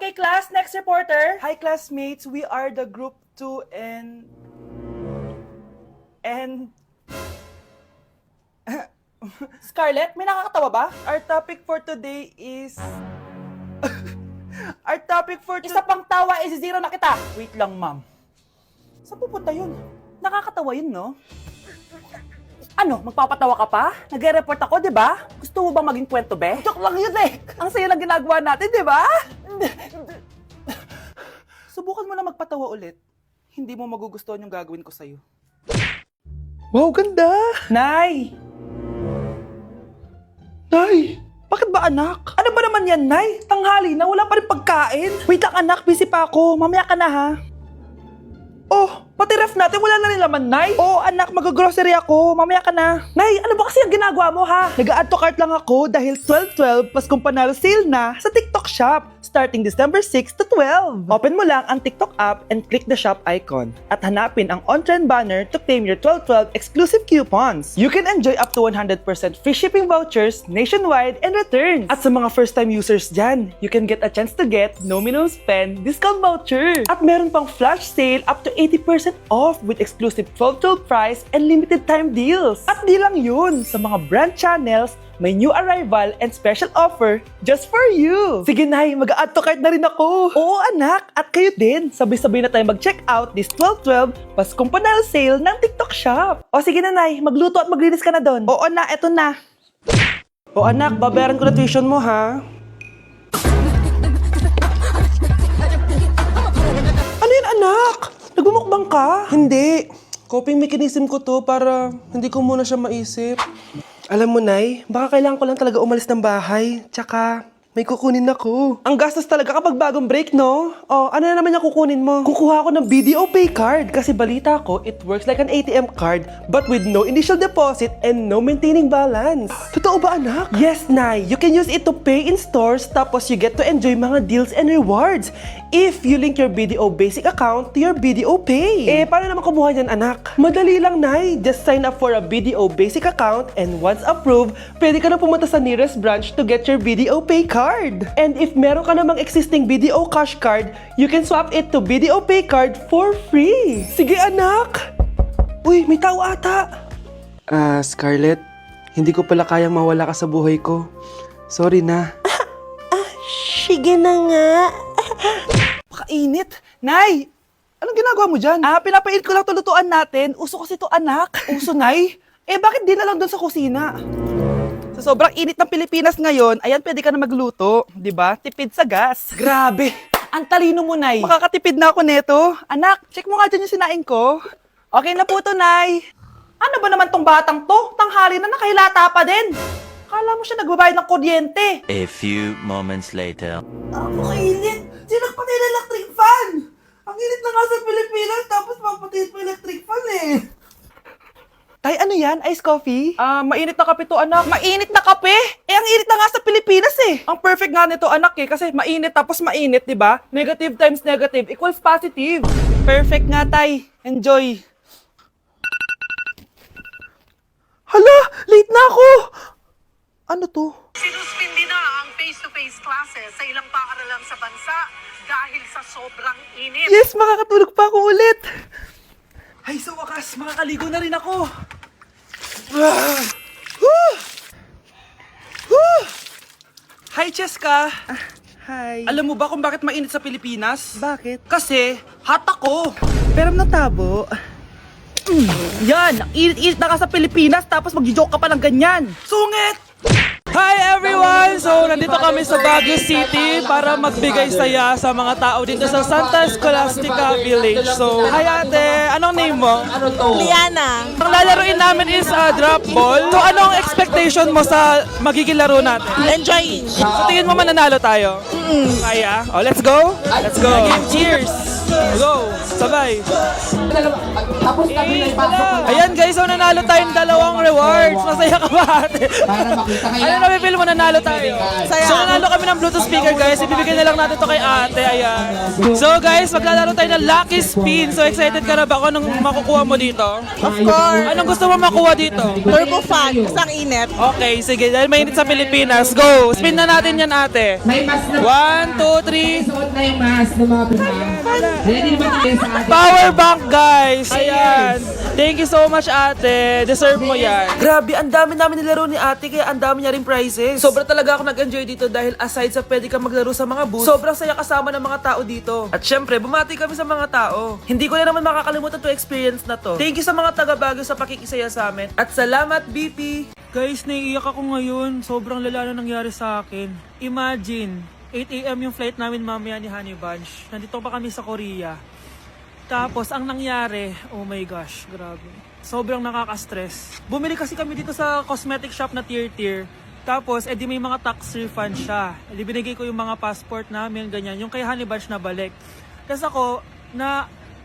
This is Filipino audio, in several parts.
Okay, class, next reporter. Hi, classmates. We are the group 2 and... Scarlett, may nakakatawa ba? Our topic for today is... Isa pang tawa, isi-zero na kita. Wait lang, ma'am. Saan pupunta yun? Nakakatawa yun, no? Ano, magpapatawa ka pa? Nagre-report ako, di ba? Gusto mo bang maging kwento, be? Joke lang yun, eh. Ang saya lang ginagawa natin, di ba? Subukan mo na magpatawa ulit. Hindi mo magugustuhan yung gagawin ko sa'yo. Wow, ganda! Nay! Nay! Bakit ba, anak? Ano ba naman yan, Nay? Tanghali na, wala pa rin pagkain. Wait lang, anak. Busy pa ako. Mamaya ka na, ha? Oh, pati ref natin, wala na rin laman, Nay. Oh, anak, mag-grocery ako. Mamaya ka na. Nay, ano ba kasi ang ginagawa mo, ha? Nag-add to cart lang ako dahil 12/12 Paskong Panalo sale na sa TikTok Shop starting December 6 to 12. Open mo lang ang TikTok app and click the shop icon at hanapin ang on-trend banner to claim your 12/12 exclusive coupons. You can enjoy up to 100% free shipping vouchers nationwide and returns. At sa mga first-time users dyan, you can get a chance to get no minimum spend discount voucher. At meron pang flash sale up to 80% off with exclusive 12/12 price and limited time deals. At di lang yun, sa mga brand channels, may new arrival and special offer just for you. Sige, Nay, mag-add to cart na rin ako. Oo, anak. At kayo din. Sabay-sabay na tayo mag-check out this 12/12 Paskong Panalo sale ng TikTok Shop. O sige na, Nay. Magluto at maglinis ka na doon. Oo na, eto na. O anak, babayaran ko na tuition mo, ha? Ano yun, anak? Nagmumukbang ka? Hindi. Coping mechanism ko to para hindi ko muna siya maisip. Alam mo, Nay, baka kailangan ko lang talaga umalis ng bahay. Tsaka, may kukunin ako. Ang gastos talaga kapag bagong break, no? O, ano na naman yung kukunin mo? Kukuha ako ng BDO Pay card kasi balita ko, it works like an ATM card but with no initial deposit and no maintaining balance. Totoo ba, anak? Yes, Nay. You can use it to pay in stores tapos you get to enjoy mga deals and rewards if you link your BDO Basic account to your BDO Pay. Eh, paano naman kumuha niyan, anak? Madali lang, Nay. Just sign up for a BDO Basic account and once approved, pwede ka na pumunta sa nearest branch to get your BDO Pay card. And if meron ka namang existing BDO Cash card, you can swap it to BDO Pay card for free. Sige, anak. Uy, may tao ata. Scarlett, hindi ko pala kayang mawala ka sa buhay ko. Sorry na. Sige na nga. Pakainit. Nay, anong ginagawa mo dyan? Pinapait ko lang to lutuan natin. Uso kasi to, anak. Uso, Nay? Eh, bakit di na lang doon sa kusina? Sa sobrang init ng Pilipinas ngayon, ayan, pwede ka na magluto. Diba? Tipid sa gas. Grabe. Ang talino mo, Nay. Makakatipid na ako neto. Anak, check mo nga dyan yung sinaing ko. Okay na po to, Nay. Ano ba naman tong batang to? Tanghali na, nakahilata pa din. Akala mo siya nagbabayad ng kuryente. A few moments later. Ako kainit. Sinakpatay na electric fan. Ang init na nga sa Pilipinas, tapos mapatay pa electric fan eh. Tay, ano yan? Ice coffee? Mainit na kape to, anak. Mainit na kape? Eh, ang init na nga sa Pilipinas eh. Ang perfect nga nito, anak eh. Kasi mainit tapos mainit, di ba? Negative times negative equals positive. Perfect nga, Tay. Enjoy. Hala! Late na ako! Ano to? Sinuspindi na ang face-to-face classes sa ilang paaralan sa bansa dahil sa sobrang init. Yes, makakatulog pa ako ulit. Ay, sa wakas, makakaligo na rin ako. Hi, Cheska. Hi. Alam mo ba kung bakit mainit sa Pilipinas? Bakit? Kasi, hot ako. Pero natabo. Yan, ang init-init na ka sa Pilipinas tapos mag-joke ka pa ng ganyan. Sungit! Hi everyone! So, nandito kami sa Baguio City para magbigay saya sa mga tao dito sa Santa Scholastica Village. So, hi ate! Anong name mo? Liana. Ang lalaroin namin is drop ball. So, anong expectation mo sa magiging laro natin? Enjoying. So, tingin mo mananalo tayo? Kaya? Oh, let's go? Let's go! Game, cheers! Go! Sabay! Ayan guys, so nanalo tayong dalawang rewards. Masaya ka ba ate? Ano napipil mo nanalo tayo? So nanalo kami ng Bluetooth speaker guys. Ibibigay na lang natin to kay ate. Ayan. So guys, maglalaro tayo ng Lucky Spin. So excited ka na ba kung anong makukuha mo dito? Of course. Anong gusto mo makuha dito? Turbo fan. Isang init. Okay, sige. Dahil mainit sa Pilipinas. Go! Spin na natin yan ate. 1, 2, 3. Suot na yung mask ng mga pinag. Ready naman tayo sa ating Power bank guys! Ayan! Thank you so much ate! Deserve mo yan! Grabe, ang dami namin nilaro ni ate kaya ang dami niya rin prizes. Sobra talaga ako nag-enjoy dito dahil aside sa pwede ka maglaro sa mga booth, sobrang saya kasama ng mga tao dito. At syempre, bumati kami sa mga tao. Hindi ko na naman makakalimutan to experience na to. Thank you sa mga taga-Baguio sa pakikisaya sa amin. At salamat BP! Guys, naiiyak ako ngayon. Sobrang lala na nangyari sa akin. Imagine, 8 AM yung flight namin mamaya ni Honey Bunch. Nandito pa kami sa Korea. Tapos, ang nangyari, oh my gosh, grabe. Sobrang nakaka-stress. Bumili kasi kami dito sa cosmetic shop na tier-tier. Tapos, edi may mga tax refund siya. Edi binigay ko yung mga passport namin, ganyan. Yung kay Honey Bunch na balik. Tapos ako,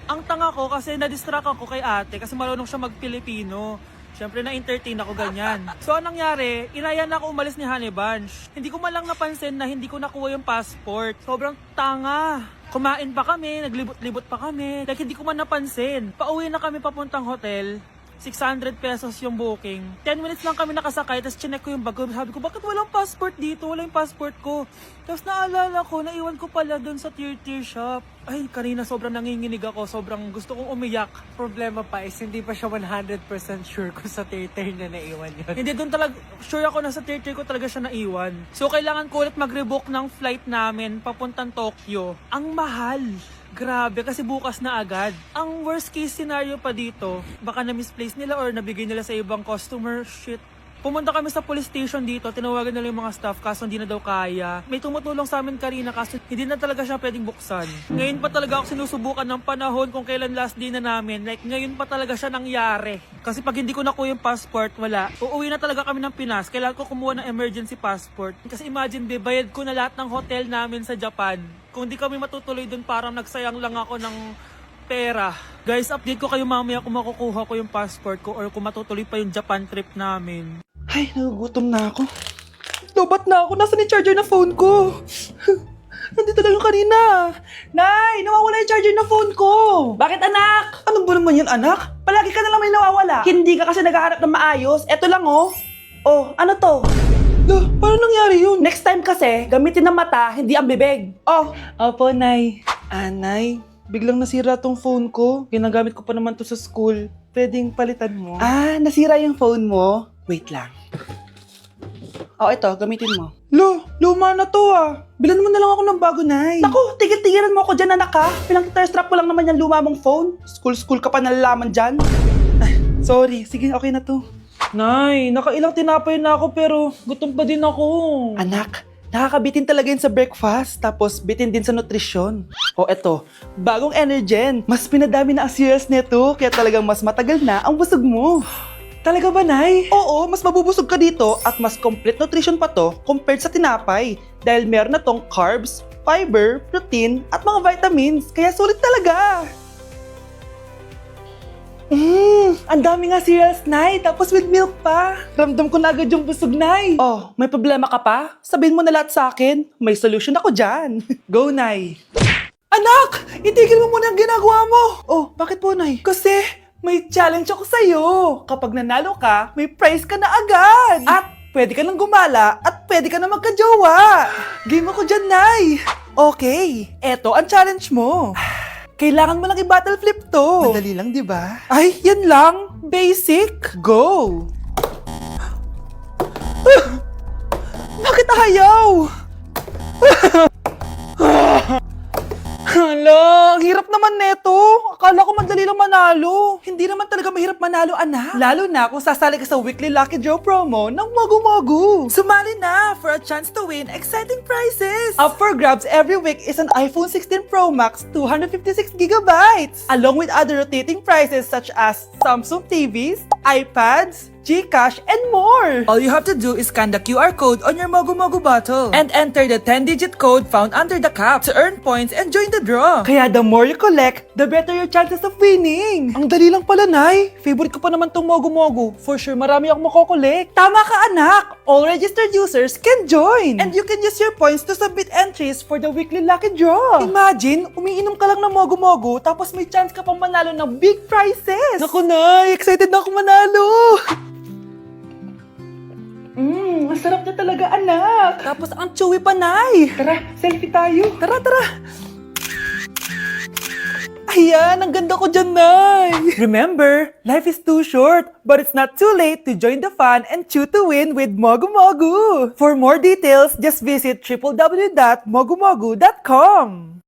ang tanga ko kasi na-distract ako kay ate kasi marunong siya mag-Pilipino. Siyempre na-entertain ako ganyan. So anong nangyari, inaya na ako umalis ni Honey Bunch. Hindi ko man lang napansin na hindi ko nakuha yung passport. Sobrang tanga. Kumain pa kami, naglibot-libot pa kami. Like hindi ko man napansin. Pauwi na kami papuntang hotel. 600 pesos yung booking. 10 minutes lang kami nakasakay, tapos chinek ko yung bag ko. Sabi ko, bakit walang passport dito? Wala yung passport ko. Tapos naalala ko, naiwan ko pala doon sa tier-tier shop. Ay, kanina sobrang nanginginig ako. Sobrang gusto kong umiyak. Problema pa is hindi pa siya 100% sure kung sa tier-tier na naiwan yun. Hindi doon talaga, sure ako na sa tier-tier ko talaga siya naiwan. So kailangan ko ulit mag-rebook ng flight namin papuntang Tokyo. Ang mahal. Grabe, kasi bukas na agad. Ang worst case scenario pa dito, baka na-misplace nila or nabigay nila sa ibang customer. Shit. Pumunta kami sa police station dito, tinawagan nila yung mga staff kaso hindi na daw kaya. May tumutulong sa amin kanina kaso hindi na talaga siya pwedeng buksan. Ngayon pa talaga ako sinusubukan ng panahon kung kailan last day na namin. Like ngayon pa talaga siya nangyari. Kasi pag hindi ko nakuha yung passport, wala. Uuwi na talaga kami ng Pinas. Kailangan ko kumuha ng emergency passport. Kasi imagine, bayad ko na lahat ng hotel namin sa Japan. Kung di kami matutuloy dun, parang nagsayang lang ako ng pera. Guys, update ko kayo mamaya kung makukuha ko yung passport ko or kung matutuloy pa yung Japan trip namin. Ay, nagugutom na ako. Lobat na ako. Nasaan yung charger na phone ko? Nandito lang yung kanina. Nay, nawawala yung charger na phone ko. Bakit anak? Ano ba naman yan, anak? Palagi ka na lang may nawawala. Hindi ka kasi naghahanap ng maayos. Eto lang oh. Oh, ano to? Lah, paano nangyari yun? Next time kasi, gamitin ng mata, hindi ang bibig. Oh, Opo, Nay. Nay, biglang nasira tong phone ko. Ginagamit ko pa naman to sa school. Pwedeng palitan mo. nasira yung phone mo? Wait lang. Oh, ito, gamitin mo. Lo, luma na to Bilan mo na lang ako ng bago, Nay. Naku, tigil-tigilan mo ako dyan, anak ha. Pinang-strap ko lang naman yung luma mong phone. School ka pa nalalaman dyan. Sorry, sige, okay na to. Nay, nakailang tinapay na ako pero gutom pa din ako. Anak, nakakabitin talaga yun sa breakfast, tapos bitin din sa nutrisyon. O eto, bagong Energen. Mas pinadami na ang cereals nito, kaya talagang mas matagal na ang busog mo. Talaga ba, Nay? Oo, mas mabubusog ka dito at mas complete nutrition pa to compared sa tinapay. Dahil meron na tong carbs, fiber, protein, at mga vitamins. Kaya sulit talaga. Ang dami nga cereals, Nay. Tapos with milk pa. Ramdam ko na agad yung busog, Nay. Oh, may problema ka pa? Sabihin mo na lahat sa akin. May solution ako dyan. Go, Nay. Anak! Itigil mo muna ang ginagawa mo. Oh, bakit po, Nay? Kasi may challenge ako sa'yo. Kapag nanalo ka, may prize ka na agad. At pwede ka nang gumala at pwede ka na magka-jowa. Game ako dyan, Nay. Okay, eto ang challenge mo. Kailangan mo lang i-battle flip to. Madali lang, di ba? Ay, yan lang. Basic. Go! Bakit ayaw? Hala, ang hirap naman neto. Akala ko madali lang manalo. Hindi naman talaga mahirap manalo, anak. Lalo na kung sasali ka sa weekly Lucky Draw promo ng Magu-Magu. Sumali na for a chance to win exciting prizes. Up for grabs every week is an iPhone 16 Pro Max 256GB along with other rotating prizes such as Samsung TVs, iPads, GCash, and more. All you have to do is scan the QR code on your Mogu Mogu bottle and enter the 10-digit code found under the cap to earn points and join the draw. Kaya the more you collect, the better your chances of winning. Ang dali lang pala, Nay. Favorite ko pa naman tong Mogu Mogu. For sure, marami akong makokolek. Tama ka, anak! All registered users can join! And you can use your points to submit entries for the weekly lucky draw. Imagine, umiinom ka lang ng Mogu Mogu tapos may chance ka pang manalo ng big prizes! Naku, Nay. Excited na ako manalo. Masarap na talaga, anak! Tapos ang chewy pa, Nay! Tara, selfie tayo! Tara, tara! Ayan, ang ganda ko dyan, Nay! Remember, life is too short, but it's not too late to join the fun and chew to win with Mogu Mogu! For more details, just visit www.mogumogu.com.